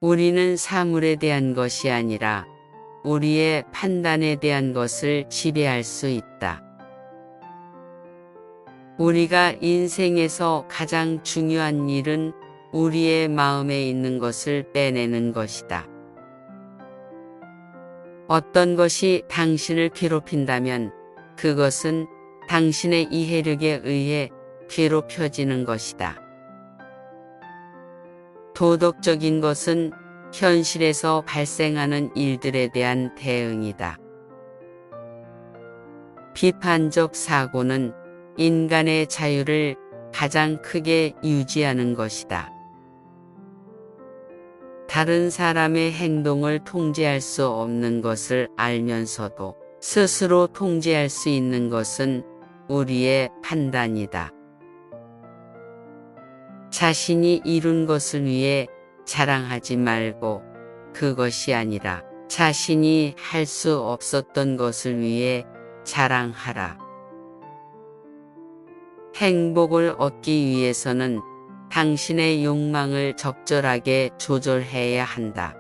우리는 사물에 대한 것이 아니라 우리의 판단에 대한 것을 지배할 수 있다. 우리가 인생에서 가장 중요한 일은 우리의 마음에 있는 것을 빼내는 것이다. 어떤 것이 당신을 괴롭힌다면 그것은 당신의 이해력에 의해 괴롭혀지는 것이다. 도덕적인 것은 현실에서 발생하는 일들에 대한 대응이다. 비판적 사고는 인간의 자유를 가장 크게 유지하는 것이다. 다른 사람의 행동을 통제할 수 없는 것을 알면서도 스스로 통제할 수 있는 것은 우리의 판단이다. 자신이 이룬 것을 위해 자랑하지 말고 그것이 아니라 자신이 할 수 없었던 것을 위해 자랑하라. 행복을 얻기 위해서는 당신의 욕망을 적절하게 조절해야 한다.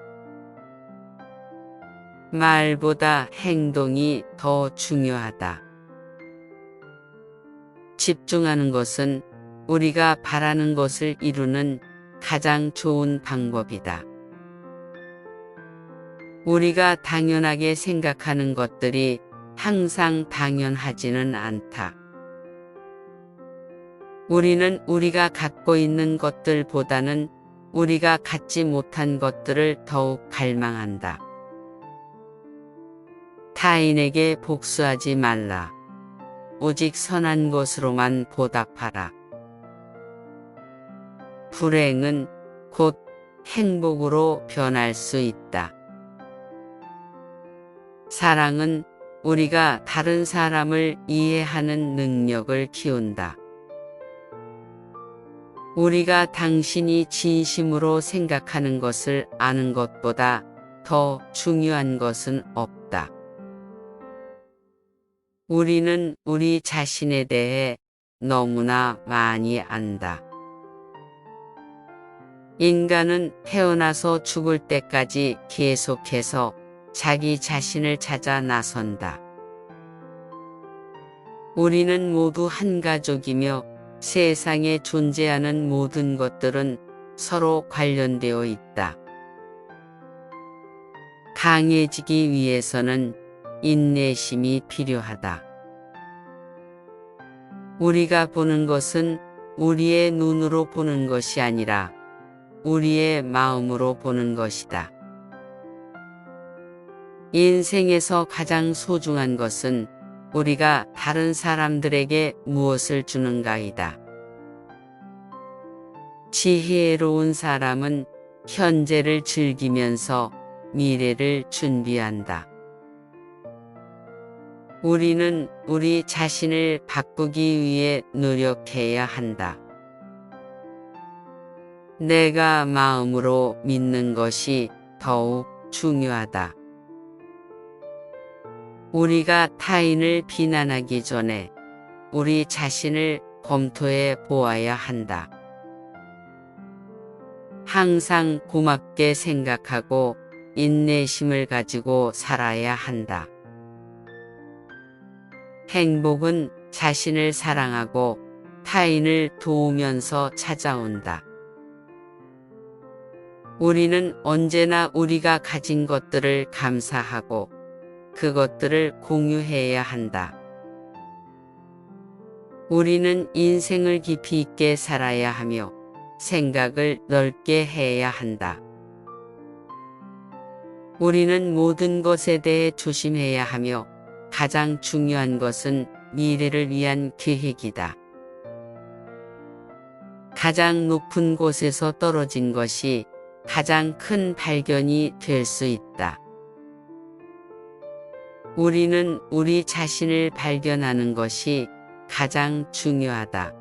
말보다 행동이 더 중요하다. 집중하는 것은 우리가 바라는 것을 이루는 가장 좋은 방법이다. 우리가 당연하게 생각하는 것들이 항상 당연하지는 않다. 우리는 우리가 갖고 있는 것들보다는 우리가 갖지 못한 것들을 더욱 갈망한다. 타인에게 복수하지 말라. 오직 선한 것으로만 보답하라. 불행은 곧 행복으로 변할 수 있다. 사랑은 우리가 다른 사람을 이해하는 능력을 키운다. 우리가 당신이 진심으로 생각하는 것을 아는 것보다 더 중요한 것은 없다. 우리는 우리 자신에 대해 너무나 많이 안다. 인간은 태어나서 죽을 때까지 계속해서 자기 자신을 찾아 나선다. 우리는 모두 한 가족이며 세상에 존재하는 모든 것들은 서로 관련되어 있다. 강해지기 위해서는 인내심이 필요하다. 우리가 보는 것은 우리의 눈으로 보는 것이 아니라 우리의 마음으로 보는 것이다. 인생에서 가장 소중한 것은 우리가 다른 사람들에게 무엇을 주는가이다. 지혜로운 사람은 현재를 즐기면서 미래를 준비한다. 우리는 우리 자신을 바꾸기 위해 노력해야 한다. 내가 마음으로 믿는 것이 더욱 중요하다. 우리가 타인을 비난하기 전에 우리 자신을 검토해 보아야 한다. 항상 고맙게 생각하고 인내심을 가지고 살아야 한다. 행복은 자신을 사랑하고 타인을 도우면서 찾아온다. 우리는 언제나 우리가 가진 것들을 감사하고 그것들을 공유해야 한다. 우리는 인생을 깊이 있게 살아야 하며 생각을 넓게 해야 한다. 우리는 모든 것에 대해 조심해야 하며 가장 중요한 것은 미래를 위한 계획이다. 가장 높은 곳에서 떨어진 것이 가장 큰 발견이 될 수 있다. 우리는 우리 자신을 발견하는 것이 가장 중요하다.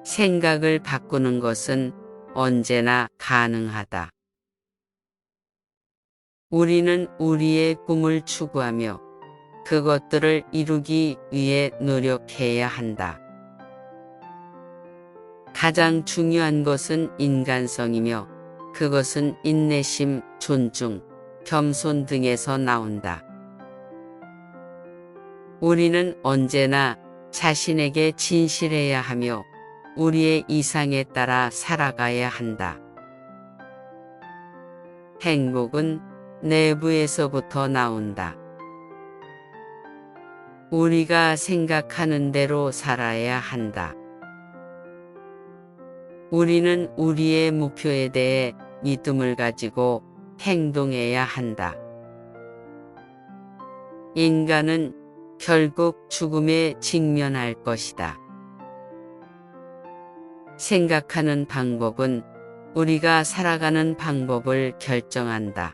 생각을 바꾸는 것은 언제나 가능하다. 우리는 우리의 꿈을 추구하며 그것들을 이루기 위해 노력해야 한다. 가장 중요한 것은 인간성이며 그것은 인내심, 존중, 겸손 등에서 나온다. 우리는 언제나 자신에게 진실해야 하며 우리의 이상에 따라 살아가야 한다. 행복은 내부에서부터 나온다. 우리가 생각하는 대로 살아야 한다. 우리는 우리의 목표에 대해 믿음을 가지고 행동해야 한다. 인간은 결국 죽음에 직면할 것이다. 생각하는 방법은 우리가 살아가는 방법을 결정한다.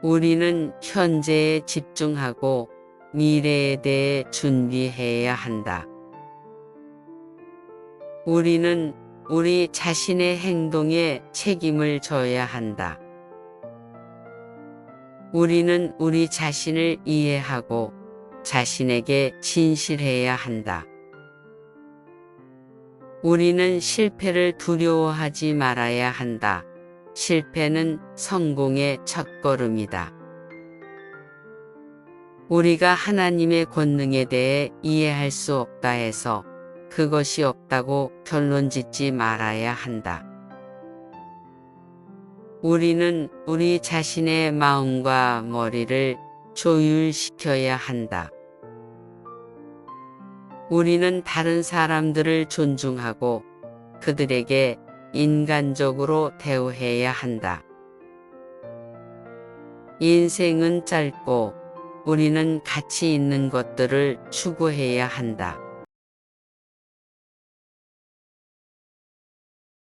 우리는 현재에 집중하고 미래에 대해 준비해야 한다. 우리는 우리 자신의 행동에 책임을 져야 한다. 우리는 우리 자신을 이해하고 자신에게 진실해야 한다. 우리는 실패를 두려워하지 말아야 한다. 실패는 성공의 첫걸음이다. 우리가 하나님의 권능에 대해 이해할 수 없다 해서 그것이 없다고 결론짓지 말아야 한다. 우리는 우리 자신의 마음과 머리를 조율시켜야 한다. 우리는 다른 사람들을 존중하고 그들에게 인간적으로 대우해야 한다. 인생은 짧고 우리는 가치 있는 것들을 추구해야 한다.